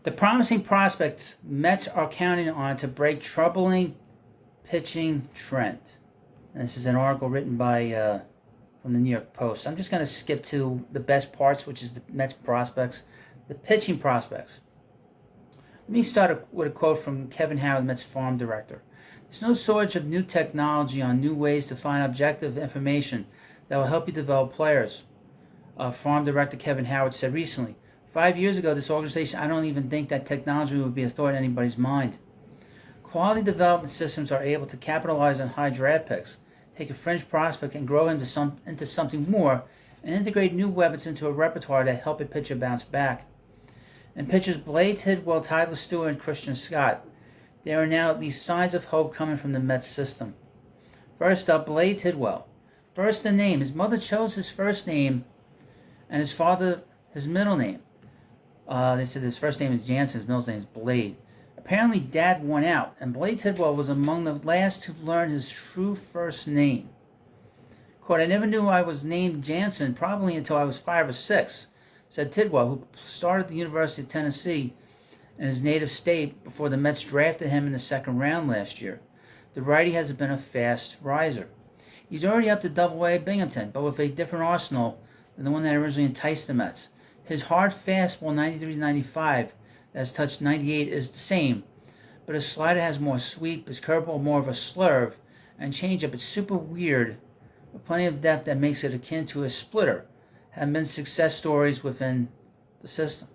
The promising prospects Mets are counting on to break troubling pitching trend. And this is an article written by from the New York Post. I'm just going to skip to the best parts, which is the Mets prospects, the pitching prospects. Let me start with a quote from Kevin Howard, Mets farm director. There's no shortage of new technology on new ways to find objective information that will help you develop players. Farm director Kevin Howard said recently, 5 years ago, this organization, I don't even think that technology would be a thought in anybody's mind. Quality development systems are able to capitalize on high draft picks, take a fringe prospect and grow him into something more, and integrate new weapons into a repertoire that help a pitcher bounce back. And pitchers Blade Tidwell, Tidwell, Stewart, and Christian Scott, there are now at least signs of hope coming from the Mets system. First up, Blade Tidwell. First, the name. His mother chose his first name and his father his middle name. They said his first name is Jansen, his middle name is Blade. Apparently, Dad won out, and Blade Tidwell was among the last to learn his true first name. Quote, I never knew I was named Jansen probably until I was 5 or 6, said Tidwell, who started at the University of Tennessee in his native state before the Mets drafted him in the second round last year. The righty has been a fast riser. He's already up to Double-A at Binghamton, but with a different arsenal than the one that originally enticed the Mets. His hard fastball 93-95 that has touched 98 is the same, but his slider has more sweep, his curveball more of a slurve, and changeup it's super weird, with plenty of depth that makes it akin to a splitter. Have been success stories within the system.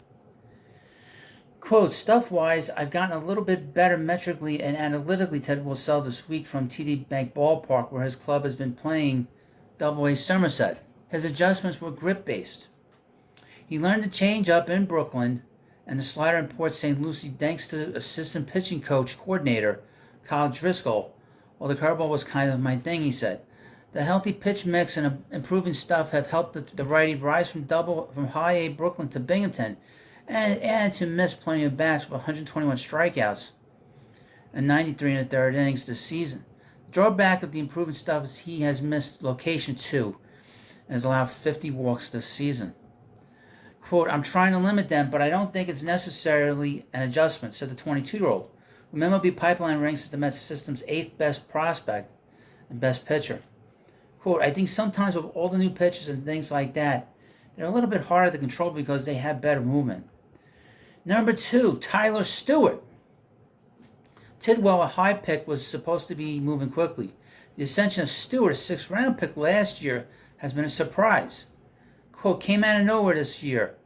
Quote, stuff-wise, I've gotten a little bit better metrically and analytically, Ted will sell this week from TD Bank Ballpark, where his club has been playing Double-A Somerset. His adjustments were grip-based. He learned the change-up in Brooklyn and the slider in Port St. Lucie thanks to assistant pitching coordinator Kyle Driscoll. Well, the curveball was kind of my thing, he said. The healthy pitch mix and improving stuff have helped the righty rise from high A Brooklyn to Binghamton and to miss plenty of bats with 121 strikeouts and 93 in the third innings this season. The drawback of the improving stuff is he has missed location 2 and has allowed 50 walks this season. Quote, I'm trying to limit them, but I don't think it's necessarily an adjustment, said the 22-year-old, who MLB Pipeline ranks as the Mets system's 8th best prospect and best pitcher. Quote, I think sometimes with all the new pitches and things like that, they're a little bit harder to control because they have better movement. Number 2, Tyler Stewart. Tidwell, a high pick, was supposed to be moving quickly. The ascension of Stewart, a 6th round pick last year, has been a surprise. Quote, came out of nowhere this year.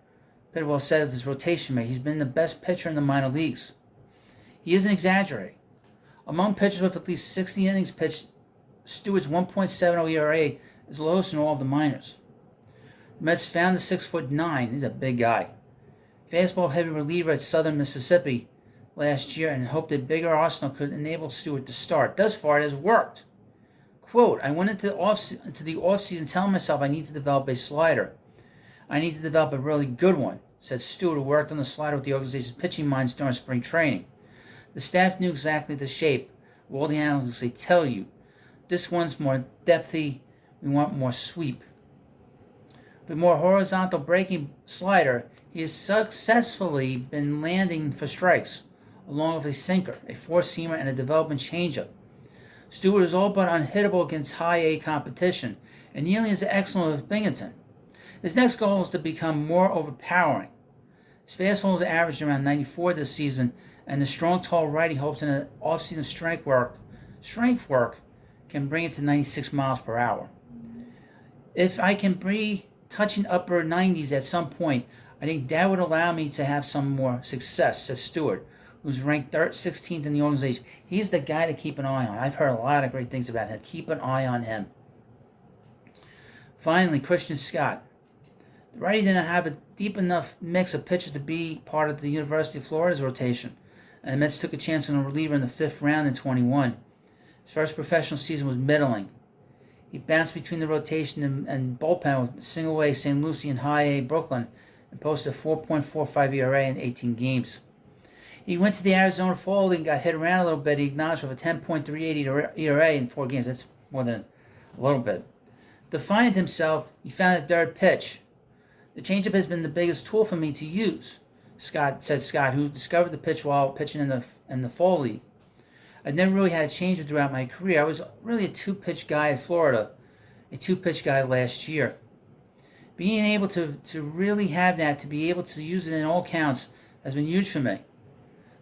Tidwell said of his rotation mate, he's been the best pitcher in the minor leagues. He isn't exaggerating. Among pitchers with at least 60 innings pitched, Stewart's 1.70 ERA is lowest in all of the minors. The Mets found the 6'9". He's a big guy. Fastball heavy reliever at Southern Mississippi last year and hoped a bigger arsenal could enable Stewart to start. Thus far, it has worked. Quote, I went into the offseason telling myself I need to develop a slider. I need to develop a really good one, said Stewart, who worked on the slider with the organization's pitching minds during spring training. The staff knew exactly the shape. All the analysts, they tell you. This one's more depthy. We want more sweep. With more horizontal breaking slider, he has successfully been landing for strikes, along with a sinker, a four-seamer, and a development changeup. Stewart is all but unhittable against high A competition, and nearly as excellent with Binghamton. His next goal is to become more overpowering. His fastball is averaged around 94 this season, and the strong, tall righty hopes in an off-season strength work can bring it to 96 miles per hour. If I can be touching upper 90s at some point, I think that would allow me to have some more success, says Stewart, who's ranked 16th in the organization. He's the guy to keep an eye on. I've heard a lot of great things about him. Keep an eye on him. Finally, Christian Scott. The righty didn't have a deep enough mix of pitchers to be part of the University of Florida's rotation, and the Mets took a chance on a reliever in the 5th round in 21. His first professional season was middling. He bounced between the rotation and bullpen with single-A St. Lucie and high-A Brooklyn and posted a 4.45 ERA in 18 games. He went to the Arizona Fall League and got hit around a little bit. He acknowledged with a 10.38 ERA in 4 games. That's more than a little bit. To find himself, he found a third pitch. The changeup has been the biggest tool for me to use, Scott, who discovered the pitch while pitching in the fall league. I never really had a change throughout my career. I was really a two-pitch guy in Florida, a two-pitch guy last year. Being able to really have that, to be able to use it in all counts, has been huge for me.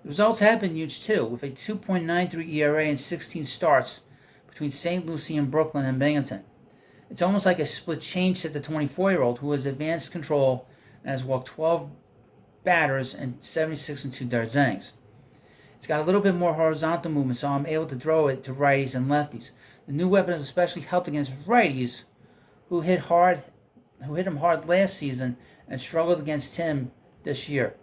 The results have been huge too, with a 2.93 ERA and 16 starts between St. Lucie and Brooklyn and Binghamton. It's almost like a split change to the 24-year-old who has advanced control and has walked 12 batters and 76 and 2/3 innings. It's got a little bit more horizontal movement, so I'm able to throw it to righties and lefties. The new weapon has especially helped against righties who hit him hard last season and struggled against him this year.